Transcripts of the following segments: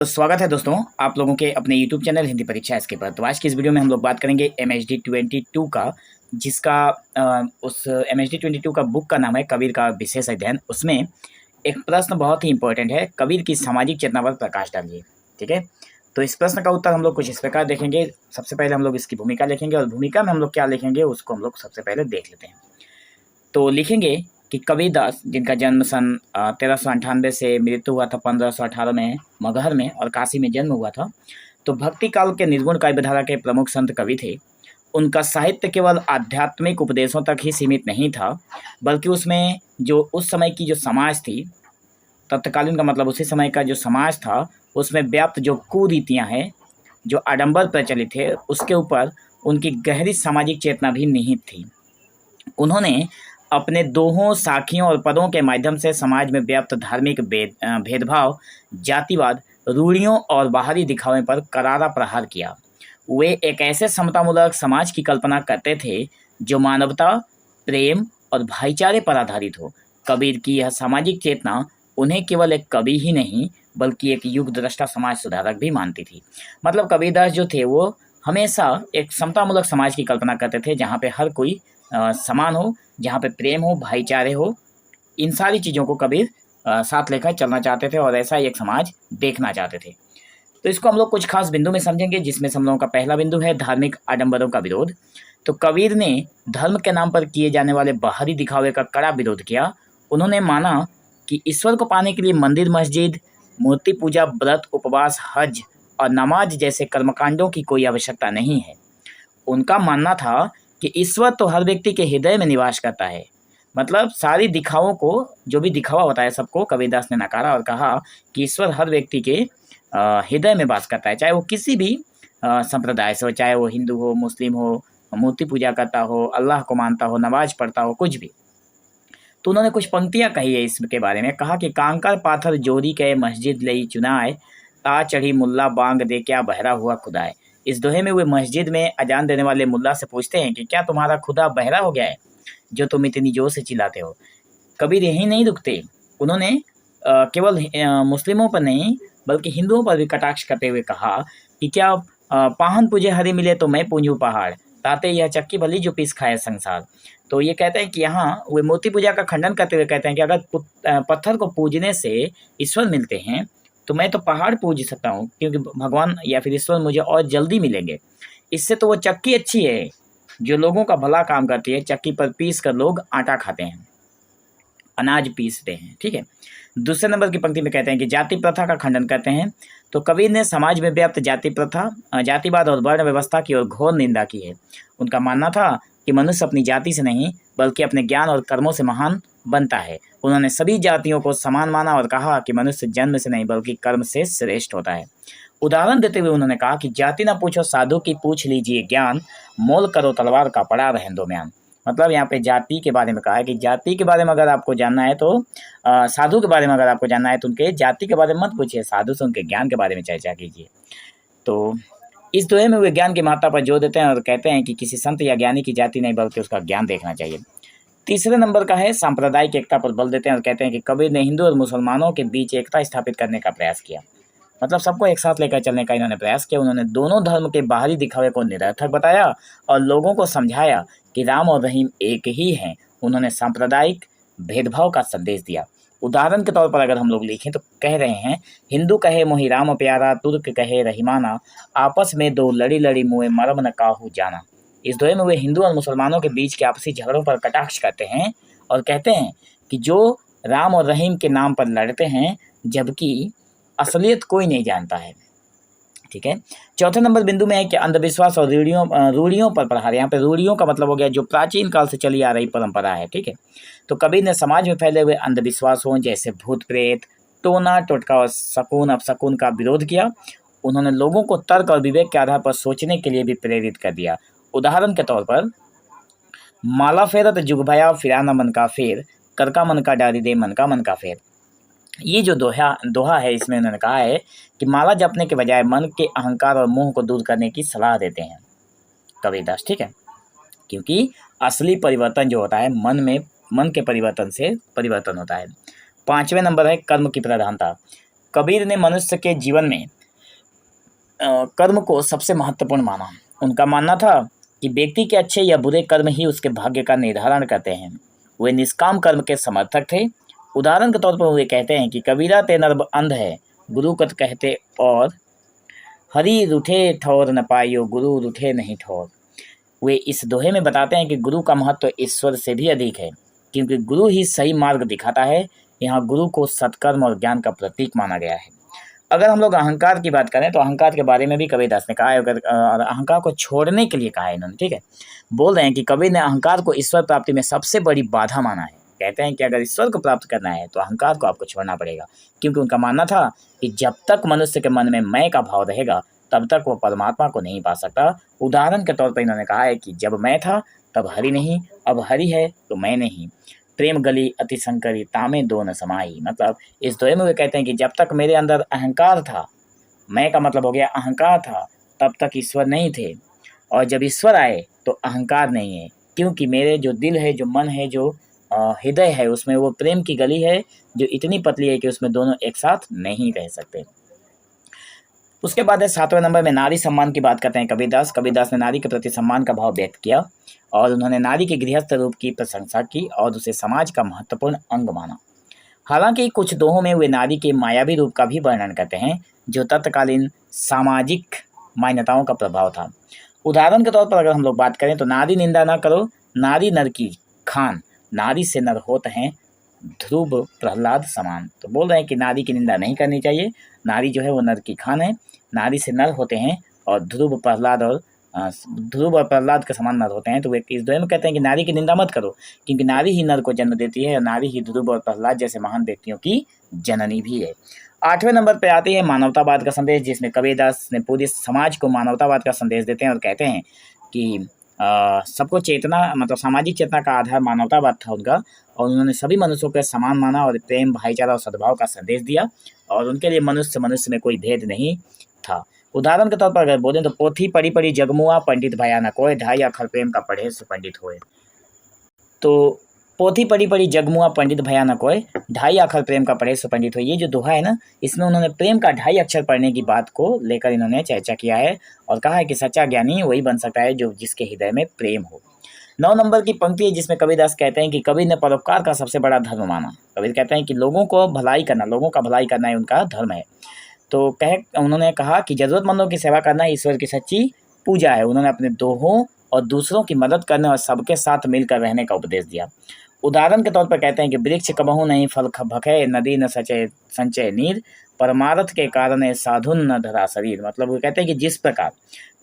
तो स्वागत है दोस्तों आप लोगों के अपने YouTube चैनल हिंदी परीक्षा इसके पर। तो आज की इस वीडियो में हम लोग बात करेंगे MHD 22 का, जिसका उस MHD 22 का बुक का नाम है कबीर का विशेष अध्ययन। उसमें एक प्रश्न बहुत ही इंपॉर्टेंट है, कबीर की सामाजिक चेतना पर प्रकाश डालिए। ठीक है, तो इस प्रश्न का उत्तर हम लोग कुछ इस प्रकार देखेंगे। सबसे पहले हम लोग इसकी भूमिका लिखेंगे और भूमिका में हम लोग क्या लिखेंगे उसको हम लोग सबसे पहले देख लेते हैं। तो लिखेंगे कि कबीरदास, जिनका जन्म सन 1398 से मृत्यु हुआ था 1518 में मगहर में, और काशी में जन्म हुआ था, तो भक्ति काल के निर्गुण काव्यधारा के प्रमुख संत कवि थे। उनका साहित्य केवल आध्यात्मिक उपदेशों तक ही सीमित नहीं था, बल्कि उसमें जो उस समय की जो समाज थी, तत्कालीन का मतलब उसी समय का जो समाज था, उसमें व्याप्त जो कुरीतियाँ हैं, जो आडंबर प्रचलित थे, उसके ऊपर उनकी गहरी सामाजिक चेतना भी निहित थी। उन्होंने अपने दोहों, साखियों और पदों के माध्यम से समाज में व्याप्त धार्मिक भेदभाव, जातिवाद, रूढ़ियों और बाहरी दिखावे पर करारा प्रहार किया। वे एक ऐसे समतामूलक समाज की कल्पना करते थे जो मानवता, प्रेम और भाईचारे पर आधारित हो। कबीर की यह सामाजिक चेतना उन्हें केवल एक कवि ही नहीं बल्कि एक युग दृष्टा समाज सुधारक भी मानती थी। मतलब कबीरदास जो थे वो हमेशा एक समतामूलक समाज की कल्पना करते थे, जहाँ पे हर कोई समान हो, जहाँ पे प्रेम हो, भाईचारे हो। इन सारी चीज़ों को कबीर साथ लेकर चलना चाहते थे और ऐसा एक समाज देखना चाहते थे। तो इसको हम लोग कुछ खास बिंदु में समझेंगे, जिसमें से हम लोगों का पहला बिंदु है धार्मिक आडंबरों का विरोध। तो कबीर ने धर्म के नाम पर किए जाने वाले बाहरी दिखावे का कड़ा विरोध किया। उन्होंने माना कि ईश्वर को पाने के लिए मंदिर, मस्जिद, मूर्ति पूजा, व्रत, उपवास, हज और नमाज जैसे कर्मकांडों की कोई आवश्यकता नहीं है। उनका मानना था कि ईश्वर तो हर व्यक्ति के हृदय में निवास करता है। मतलब सारी दिखावों को, जो भी दिखावा होता है, सबको कबीरदास ने नकारा और कहा कि ईश्वर हर व्यक्ति के हृदय में वास करता है, चाहे वो किसी भी संप्रदाय से हो, चाहे वो हिंदू हो, मुस्लिम हो, मूर्ति पूजा करता हो, अल्लाह को मानता हो, नमाज पढ़ता हो, कुछ भी। तो उन्होंने कुछ पंक्तियां कही है इसके बारे में। कहा कि कांकर पाथर जोड़ी के मस्जिद लई चुनाए, ता चढ़ी मुल्ला बांग दे क्या बहरा हुआ खुदाए। इस दोहे में वे मस्जिद में अजान देने वाले मुल्ला से पूछते हैं कि क्या तुम्हारा खुदा बहरा हो गया है जो तुम इतनी जोर से चिल्लाते हो। कबीर यही नहीं रुकते, उन्होंने केवल मुस्लिमों पर नहीं बल्कि हिंदुओं पर भी कटाक्ष करते हुए कहा कि क्या पाहन पूजे हरि मिले तो मैं पूंजू पहाड़, ताते यह चक्की भली जो पीस खाए संसार। तो ये कहते हैं कि यहाँ वे मूर्ति पूजा का खंडन करते हुए कहते हैं कि अगर पत्थर को पूजने से ईश्वर मिलते हैं तो मैं तो पहाड़ पूज सकता हूँ, क्योंकि भगवान या फिर ईश्वर मुझे और जल्दी मिलेंगे। इससे तो वो चक्की अच्छी है जो लोगों का भला काम करती है। चक्की पर पीस कर लोग आटा खाते हैं, अनाज पीसते हैं। ठीक है, दूसरे नंबर की पंक्ति में कहते हैं कि जाति प्रथा का खंडन करते हैं। तो कबीर ने समाज में व्याप्त जाति प्रथा, जातिवाद और वर्ण व्यवस्था की ओर घोर निंदा की है। उनका मानना था कि मनुष्य अपनी जाति से नहीं बल्कि अपने ज्ञान और कर्मों से महान बनता है। उन्होंने सभी जातियों को समान माना और कहा कि मनुष्य जन्म से नहीं बल्कि कर्म से श्रेष्ठ होता है। उदाहरण देते हुए उन्होंने कहा कि जाति ना पूछो साधु की पूछ लीजिए ज्ञान, मोल करो तलवार का पड़ा रहें दो म्यान। मतलब यहाँ पे जाति के बारे में कहा है कि जाति के बारे में अगर आपको जानना है तो साधु के बारे में अगर आपको जानना है तो उनके जाति के बारे में मत पूछिए, साधु से उनके ज्ञान के बारे में चर्चा कीजिए। तो इस दोहे में वे ज्ञान की महत्ता पर जोर देते हैं और कहते हैं कि किसी संत या ज्ञानी की जाति नहीं बल्कि उसका ज्ञान देखना चाहिए। तीसरे नंबर का है सांप्रदायिक एकता पर बल देते हैं और कहते हैं कि कबीर ने हिंदू और मुसलमानों के बीच एकता स्थापित करने का प्रयास किया। मतलब सबको एक साथ लेकर चलने का इन्होंने प्रयास किया। उन्होंने दोनों धर्म के बाहरी दिखावे को निरर्थक बताया और लोगों को समझाया कि राम और रहीम एक ही हैं। उन्होंने सांप्रदायिक भेदभाव का संदेश दिया। उदाहरण के तौर पर अगर हम लोग लिखें तो कह रहे हैं, हिंदू कहे मोहि राम प्यारा, तुर्क कहे रहीमाना, आपस में दो लड़ी लड़ी मुए मरम न काहू जाना। इस दोहे में वे हिंदू और मुसलमानों के बीच के आपसी झगड़ों पर कटाक्ष करते हैं और कहते हैं कि जो राम और रहीम के नाम पर लड़ते हैं जबकि असलियत कोई नहीं जानता है। ठीक है, चौथे नंबर बिंदु में है कि अंधविश्वास और रूढ़ियों पर प्रहार। यहाँ पे रूढ़ियों का मतलब हो गया जो प्राचीन काल से चली आ रही परंपरा है। ठीक है, तो कबीर ने समाज में फैले हुए अंधविश्वासों जैसे भूत प्रेत, टोना टोटका और शकुन अपशकुन का विरोध किया। उन्होंने लोगों को तर्क और विवेक के आधार पर सोचने के लिए भी प्रेरित कर दिया। उदाहरण के तौर पर, माला फेरत जुग भया फिराना मन का फेर, कर का मन का डारी दे मन का फेर। ये जो दोहा है इसमें उन्होंने कहा है कि माला जपने के बजाय मन के अहंकार और मोह को दूर करने की सलाह देते हैं कबीरदास। ठीक है, क्योंकि असली परिवर्तन जो होता है मन के परिवर्तन से परिवर्तन होता है। पांचवें नंबर है कर्म की प्रधानता। कबीर ने मनुष्य के जीवन में कर्म को सबसे महत्वपूर्ण माना। उनका मानना था कि व्यक्ति के अच्छे या बुरे कर्म ही उसके भाग्य का निर्धारण करते हैं। वे निष्काम कर्म के समर्थक थे। उदाहरण के तौर पर वे कहते हैं कि कबीरा ते नर अंध है, गुरु कत कहते और हरि रूठे ठौर न पायो, गुरु रूठे नहीं ठौर। वे इस दोहे में बताते हैं कि गुरु का महत्व ईश्वर से भी अधिक है, क्योंकि गुरु ही सही मार्ग दिखाता है। यहाँ गुरु को सत्कर्म और ज्ञान का प्रतीक माना गया है। अगर हम लोग अहंकार की बात करें तो अहंकार के बारे में भी कबीरदास ने कहा है, और अहंकार को छोड़ने के लिए कहा है इन्होंने। ठीक है, बोल रहे हैं कि कबीर ने अहंकार को ईश्वर प्राप्ति में सबसे बड़ी बाधा माना है। कहते हैं कि अगर ईश्वर को प्राप्त करना है तो अहंकार को आपको छोड़ना पड़ेगा, क्योंकि उनका मानना था कि जब तक मनुष्य के मन में मैं का भाव रहेगा तब तक वो परमात्मा को नहीं पा सकता। उदाहरण के तौर पर इन्होंने कहा है कि जब मैं था तब हरि नहीं, अब हरि है तो मैं नहीं। प्रेम गली अति संकरी तामे दो न समाई। मतलब इस दोहे में वे कहते हैं कि जब तक मेरे अंदर अहंकार था, मैं का मतलब हो गया अहंकार था, तब तक ईश्वर नहीं थे, और जब ईश्वर आए तो अहंकार नहीं है, क्योंकि मेरे जो दिल है, जो मन है, जो हृदय है, उसमें वो प्रेम की गली है जो इतनी पतली है कि उसमें दोनों एक साथ नहीं रह सकते। उसके बाद है 7वें नंबर में नारी सम्मान की बात करते हैं कबीरदास। कबीरदास ने नारी के प्रति सम्मान का भाव व्यक्त किया और उन्होंने नारी के गृहस्थ रूप की प्रशंसा की और उसे समाज का महत्वपूर्ण अंग माना। हालांकि कुछ दोहों में वे नारी के मायावी रूप का भी वर्णन करते हैं, जो तत्कालीन सामाजिक मान्यताओं का प्रभाव था। उदाहरण के तौर पर अगर हम लोग बात करें तो नारी निंदा न करो, नारी नर की खान, नारी से नर होते हैं ध्रुव प्रहलाद समान। तो बोल रहे हैं कि नारी की निंदा नहीं करनी चाहिए, नारी जो है वो नर की खान है, नारी से नर होते हैं और ध्रुव और प्रहलाद के समान नर होते हैं। तो वे इस दोहे में कहते हैं कि नारी की निंदा मत करो, क्योंकि नारी ही नर को जन्म देती है और नारी ही ध्रुव और प्रहलाद जैसे महान व्यक्तियों की जननी भी है। 8वें नंबर पर आती है मानवतावाद का संदेश, जिसमें कबीरदास ने पूरे समाज को मानवतावाद का संदेश देते हैं और कहते हैं कि सबको चेतना, मतलब सामाजिक चेतना का आधार मानवतावाद था उनका, और उन्होंने सभी मनुष्यों को समान माना और प्रेम, भाईचारा और सद्भाव का संदेश दिया, और उनके लिए मनुष्य में कोई भेद नहीं था। उदाहरण के तौर पर अगर बोलें तो पोथी पढ़ी पढ़ी जगमुआ, पंडित भया न कोय, ढाई अक्षर प्रेम का पढ़े सो पंडित होए। तो पोथी पढ़ी पढ़ी जगमुआ, पंडित भया न कोय, ढाई अक्षर प्रेम का पढ़े सो पंडित होए, ये जो दोहा है ना, इसमें उन्होंने प्रेम का 2.5 अक्षर पढ़ने की बात को लेकर इन्होंने चर्चा किया है और कहा है कि सच्चा ज्ञानी वही बन सकता है जो जिसके हृदय में प्रेम हो। 9 नंबर की पंक्ति है जिसमें कबीरदास कहते हैं कि कबीर ने परोपकार का सबसे बड़ा धर्म माना। कबीर कहते हैं कि लोगों का भलाई करना ही उनका धर्म है। तो उन्होंने कहा कि ज़रूरतमंदों की सेवा करना ईश्वर की सच्ची पूजा है। उन्होंने अपने दोहों और दूसरों की मदद करने और सबके साथ मिलकर रहने का उपदेश दिया। उदाहरण के तौर पर कहते हैं कि वृक्ष कबहू नहीं फल भखे, नदी न संचय नीर, परमार्थ के कारण साधुन न धरा शरीर। मतलब वो कहते हैं कि जिस प्रकार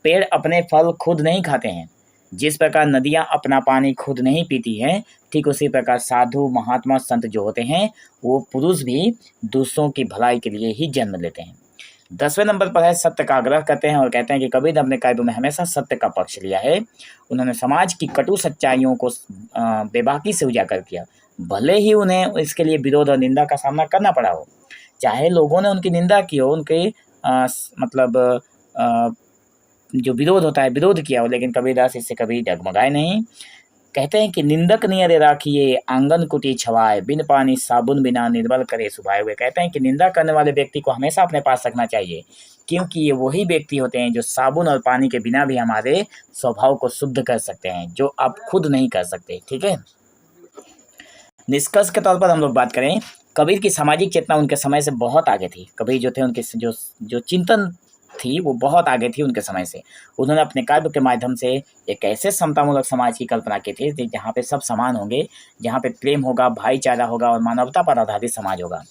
पेड़ अपने फल खुद नहीं खाते हैं, जिस प्रकार नदियाँ अपना पानी खुद नहीं पीती हैं, ठीक उसी प्रकार साधु, महात्मा, संत जो होते हैं वो पुरुष भी दूसरों की भलाई के लिए ही जन्म लेते हैं। 10वें नंबर पर है सत्य का आग्रह करते हैं और कहते हैं कि कबीर ने अपने काव्यों में हमेशा सत्य का पक्ष लिया है। उन्होंने समाज की कटु सच्चाइयों को बेबाकी से उजागर किया, भले ही उन्हें इसके लिए विरोध और निंदा का सामना करना पड़ा हो, चाहे लोगों ने उनकी निंदा की हो, उनके जो विरोध होता है विरोध किया हो, लेकिन कबीरदास इससे कभी डगमगाए नहीं। कहते हैं कि निंदक नियरे राखिए, आंगन कुटी छवाए, बिन पानी साबुन बिना निर्बल करे सुभाए हुए। कहते हैं कि निंदा करने वाले व्यक्ति को हमेशा अपने पास रखना चाहिए, क्योंकि ये वही व्यक्ति होते हैं जो साबुन और पानी के बिना भी हमारे स्वभाव को शुद्ध कर सकते हैं, जो आप खुद नहीं कर सकते। ठीक है, निष्कर्ष के तौर पर हम लोग बात करें, कबीर की सामाजिक चेतना उनके समय से बहुत आगे थी। कबीर जो थे उनके जो चिंतन थी वो बहुत आगे थी उनके समय से। उन्होंने अपने काव्य के माध्यम से एक ऐसे समतामूलक समाज की कल्पना की थी जहाँ पे सब समान होंगे, जहाँ पे प्रेम होगा, भाईचारा होगा और मानवता पर आधारित समाज होगा।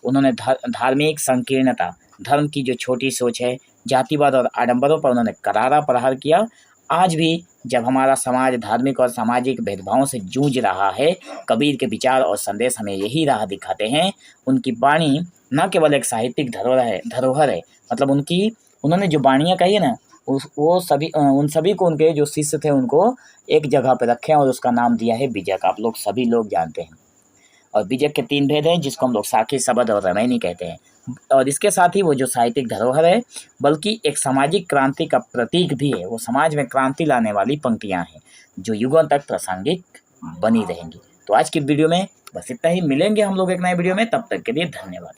उन्होंने धार्मिक संकीर्णता, धर्म की जो छोटी सोच है, जातिवाद और आडंबरों पर उन्होंने करारा प्रहार किया। आज भी जब हमारा समाज धार्मिक और सामाजिक भेदभावों से जूझ रहा है, कबीर के विचार और संदेश हमें यही राह दिखाते हैं। उनकी वाणी न केवल एक साहित्यिक धरोहर है, मतलब उन्होंने जो वाणियाँ कही है ना, उन सभी को उनके जो शिष्य थे उनको एक जगह पर रखे और उसका नाम दिया है बीजक। आप लोग सभी लोग जानते हैं। और बीजक के 3 भेद हैं जिसको हम लोग साखी, शबद और रमैनी कहते हैं। और इसके साथ ही वो जो साहित्यिक धरोहर है बल्कि एक सामाजिक क्रांति का प्रतीक भी है। वो समाज में क्रांति लाने वाली पंक्तियाँ हैं जो युगों तक प्रासंगिक बनी रहेंगी। तो आज की वीडियो में बस इतना ही। मिलेंगे हम लोग एक नए वीडियो में, तब तक के लिए धन्यवाद।